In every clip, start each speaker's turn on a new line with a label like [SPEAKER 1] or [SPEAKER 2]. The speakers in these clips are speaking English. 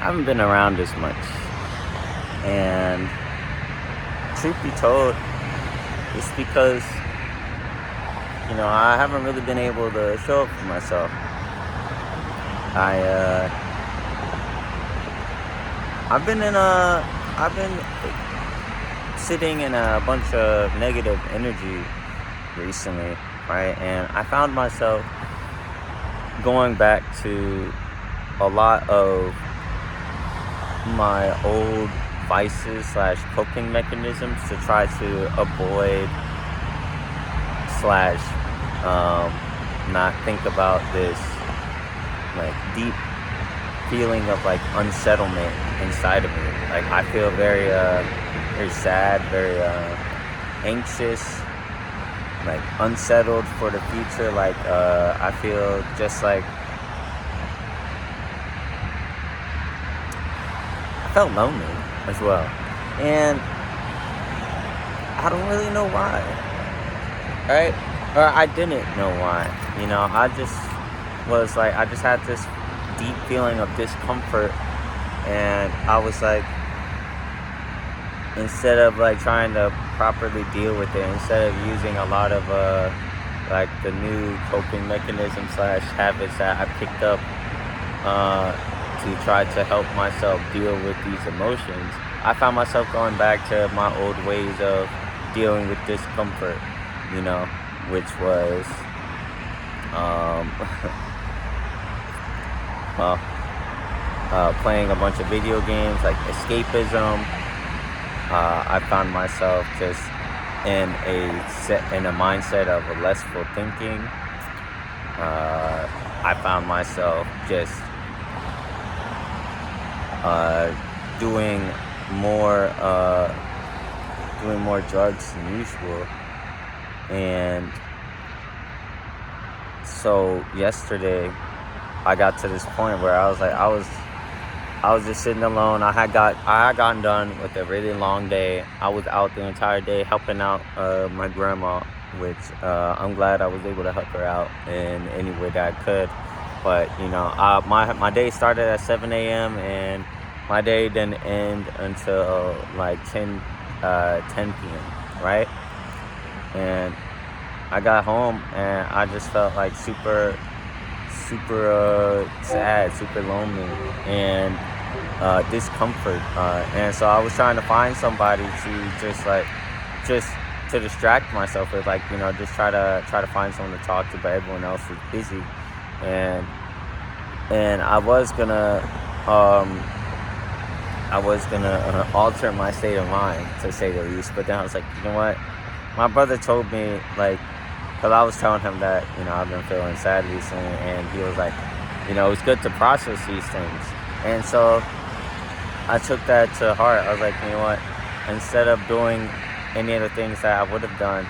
[SPEAKER 1] haven't been around as much. And truth be told, it's because, I haven't really been able to show up for myself. I've been sitting in a bunch of negative energy recently, right? And I found myself going back to a lot of my old vices slash coping mechanisms to try to avoid slash not think about this like deep feeling of like unsettlement inside of me. Like I feel very very sad, very anxious, like unsettled for the future. Like I feel just like I felt lonely as well. And I don't really know why. Right? Or I didn't know why. I just was like, I just had this deep feeling of discomfort. And I was like, instead of like trying to properly deal with it, instead of using a lot of like the new coping mechanisms slash habits that I picked up to try to help myself deal with these emotions, I found myself going back to my old ways of dealing with discomfort, which was playing a bunch of video games, like escapism. I found myself just in a mindset of lessful thinking. I found myself just doing more drugs than usual. And so yesterday I got to this point where I was like, I was just sitting alone. I had gotten done with a really long day. I was out the entire day helping out my grandma, which I'm glad I was able to help her out in any way that I could. But my day started at 7 a.m. and my day didn't end until like 10 p.m. right? And I got home and I just felt like super sad, super lonely, and discomfort. And so I was trying to find somebody to just to distract myself with, like, just try to find someone to talk to, but everyone else was busy. And I was gonna alter my state of mind, to say the least. But then I was like, you know what? My brother told me, like, because I was telling him that, I've been feeling sad recently, and he was like, it's good to process these things. And so I took that to heart. I was like, you know what? Instead of doing any of the things that I would have done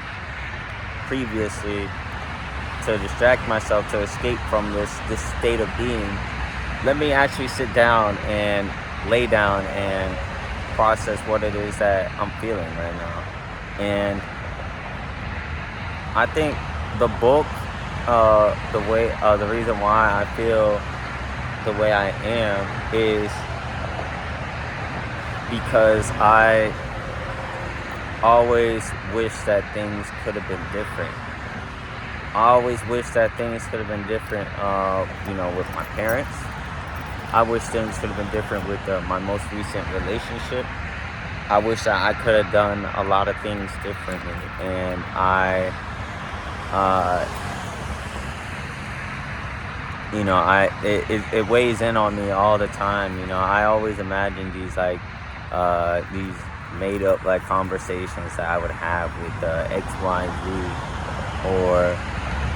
[SPEAKER 1] previously to distract myself, to escape from this state of being, let me actually sit down and lay down and process what it is that I'm feeling right now. And I think the bulk, the reason why I feel the way I am is because I always wish that things could have been different. I always wish that things could have been different, with my parents. I wish things could have been different with my most recent relationship. I wish that I could have done a lot of things differently, and it weighs in on me all the time. I always imagine these these made up like conversations that I would have with X, Y, and Z, or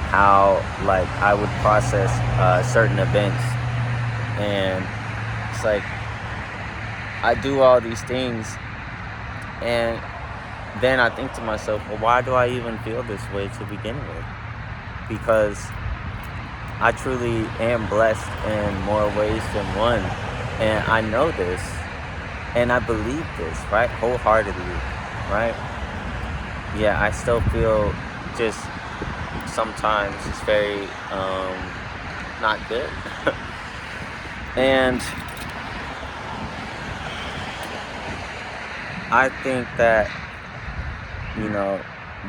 [SPEAKER 1] how like I would process certain events. And it's like I do all these things, and then I think to myself, well, why do I even feel this way to begin with? Because I truly am blessed in more ways than one, and I know this, and I believe this, right, wholeheartedly, right? Yeah, I still feel just sometimes it's very not good. And I think that, you know,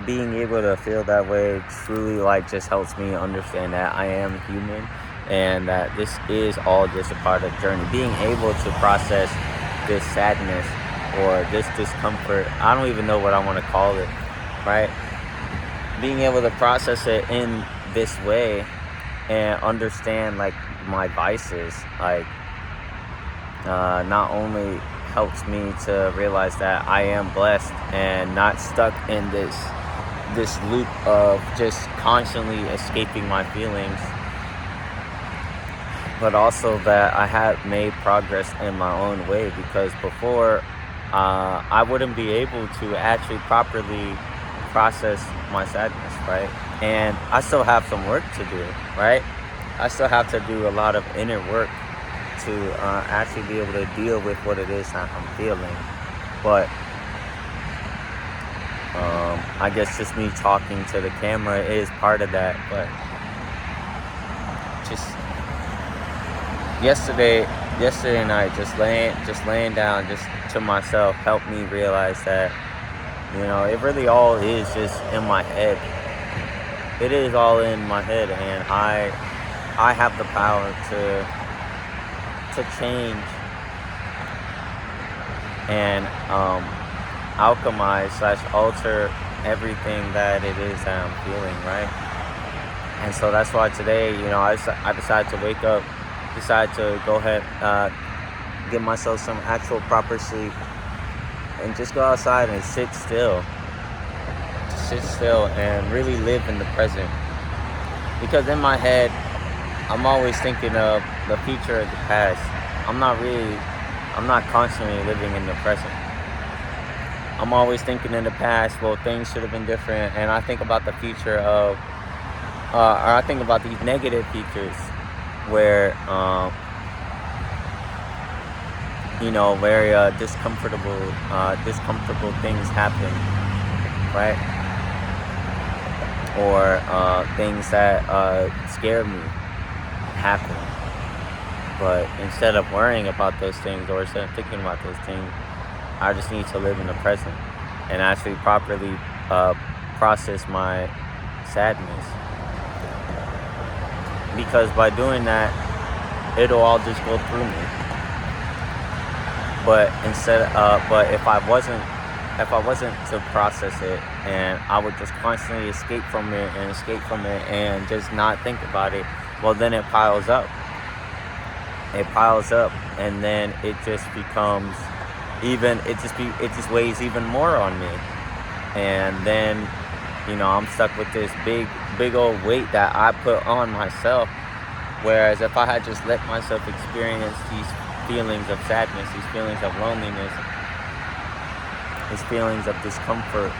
[SPEAKER 1] being able to feel that way truly like just helps me understand that I am human and that this is all just a part of the journey. Being able to process this sadness or this discomfort, I don't even know what I want to call it, right? Being able to process it in this way and understand like my vices, like not only helps me to realize that I am blessed and not stuck in this loop of just constantly escaping my feelings, but also that I have made progress in my own way, because before I wouldn't be able to actually properly process my sadness, right? And I still have some work to do, right? I still have to do a lot of inner work to actually be able to deal with what it is that I'm feeling. But I guess just me talking to the camera is part of that. But just yesterday night, just laying down, just to myself, helped me realize that, it really all is just in my head. It is all in my head, and I have the power to change and alchemize / alter everything that it is that I'm feeling, right? And so that's why today, I decided to wake up, decided to go ahead, give myself some actual proper sleep, and just go outside and sit still. Just sit still and really live in the present. Because in my head, I'm always thinking of the future or the past. I'm not constantly living in the present. I'm always thinking in the past, well, things should have been different. And I think about the future or I think about these negative features where, very discomfortable things happen, right? Or things that scare me happen. But instead of worrying about those things or instead of thinking about those things, I just need to live in the present and actually properly process my sadness. Because by doing that, it'll all just go through me. But if I wasn't to process it, and I would just constantly escape from it and just not think about it, well, then it piles up. It piles up, and then it just becomes it just weighs even more on me. And then, I'm stuck with this big old weight that I put on myself. Whereas if I had just let myself experience these feelings of sadness, these feelings of loneliness, these feelings of discomfort,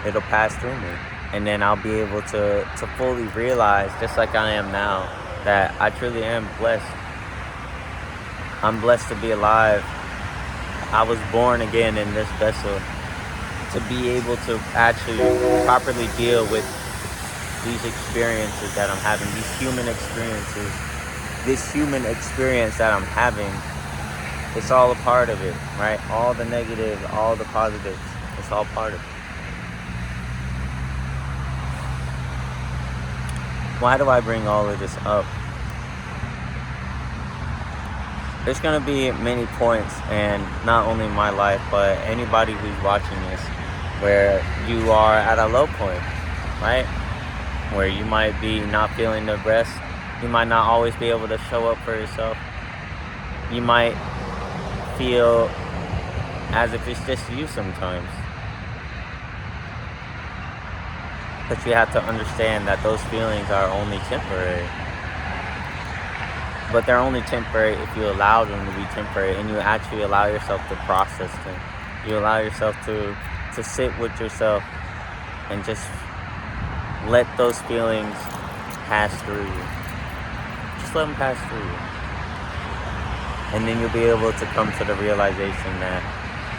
[SPEAKER 1] it'll pass through me. And then I'll be able to fully realize, just like I am now, that I truly am blessed. I'm blessed to be alive. I was born again in this vessel to be able to actually properly deal with these experiences that I'm having, these human experiences, this human experience that I'm having. It's all a part of it, right? All the negatives, all the positives, it's all part of it. Why do I bring all of this up? There's going to be many points, and not only my life, but anybody who's watching this, where you are at a low point, right? Where you might be not feeling the best. You might not always be able to show up for yourself. You might feel as if it's just you sometimes. But you have to understand that those feelings are only temporary. But they're only temporary if you allow them to be temporary and you actually allow yourself to process them. You allow yourself to sit with yourself and just let those feelings pass through you. Just let them pass through you. And then you'll be able to come to the realization that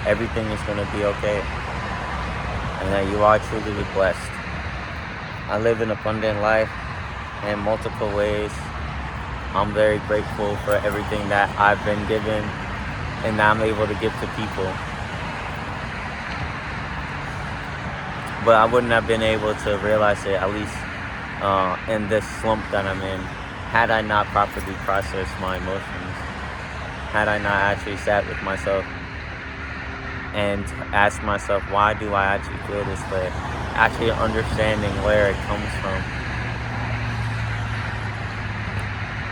[SPEAKER 1] everything is going to be okay. And that you are truly blessed. I live an abundant life in multiple ways. I'm very grateful for everything that I've been given and that I'm able to give to people. but I wouldn't have been able to realize it, at least in this slump that I'm in, had I not properly processed my emotions, had I not actually sat with myself and asked myself, why do I actually feel this way? Actually understanding where it comes from.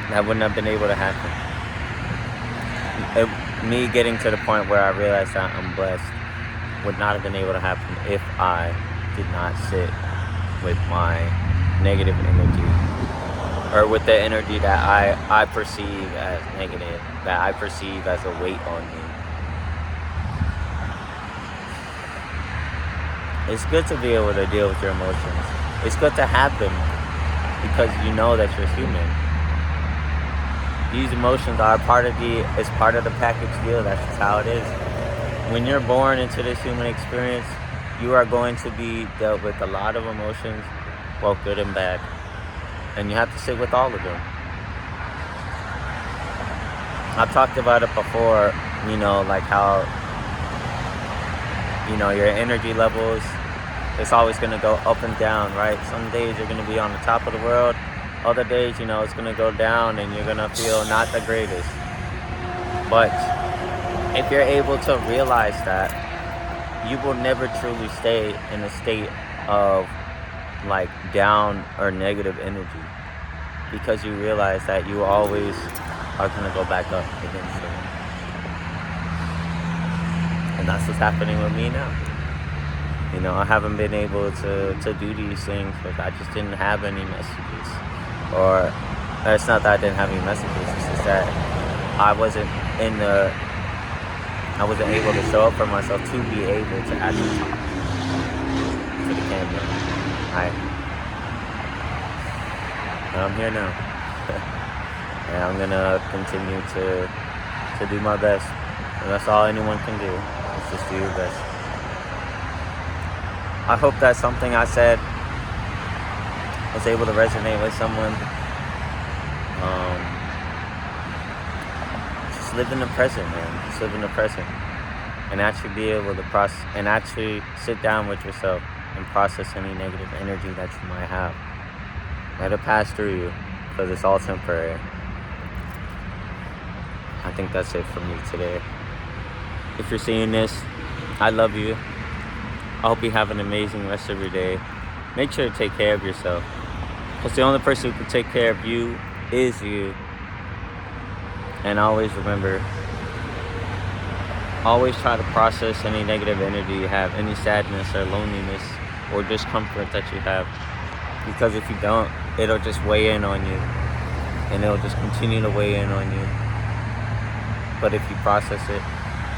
[SPEAKER 1] That wouldn't have been able to happen. Me getting to the point where I realized that I'm blessed would not have been able to happen if I did not sit with my negative energy, or with the energy that I perceive as negative, that I perceive as a weight on me. It's good to be able to deal with your emotions. It's good to have them because you know that you're human. These emotions are part of the package deal. That's just how it is. When you're born into this human experience, you are going to be dealt with a lot of emotions, both good and bad. And you have to sit with all of them. I've talked about it before, like how, your energy levels, it's always going to go up and down, right? Some days you're going to be on the top of the world. Other days, it's going to go down and you're going to feel not the greatest. But if you're able to realize that, you will never truly stay in a state of like down or negative energy, because you realize that you always are going to go back up eventually. And that's what's happening with me now. I haven't been able to do these things because I just didn't have any messages. Or it's not that I didn't have any messages, it's just that I wasn't able to show up for myself to be able to actually talk to the camera. And I'm here now. And I'm gonna continue to do my best. And that's all anyone can do. Is just do your best. I hope that something I said was able to resonate with someone. Just live in the present, man. Just live in the present. And actually be able to process, and actually sit down with yourself and process any negative energy that you might have. Let it pass through you, because it's all temporary. I think that's it for me today. If you're seeing this, I love you. I hope you have an amazing rest of your day. Make sure to take care of yourself, because the only person who can take care of you is you. And always remember, always try to process any negative energy you have, any sadness or loneliness or discomfort that you have. Because if you don't, it'll just weigh in on you. And it'll just continue to weigh in on you. But if you process it,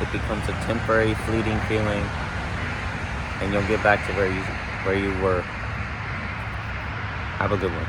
[SPEAKER 1] it becomes a temporary, fleeting feeling. And you'll get back to where you were. Have a good one.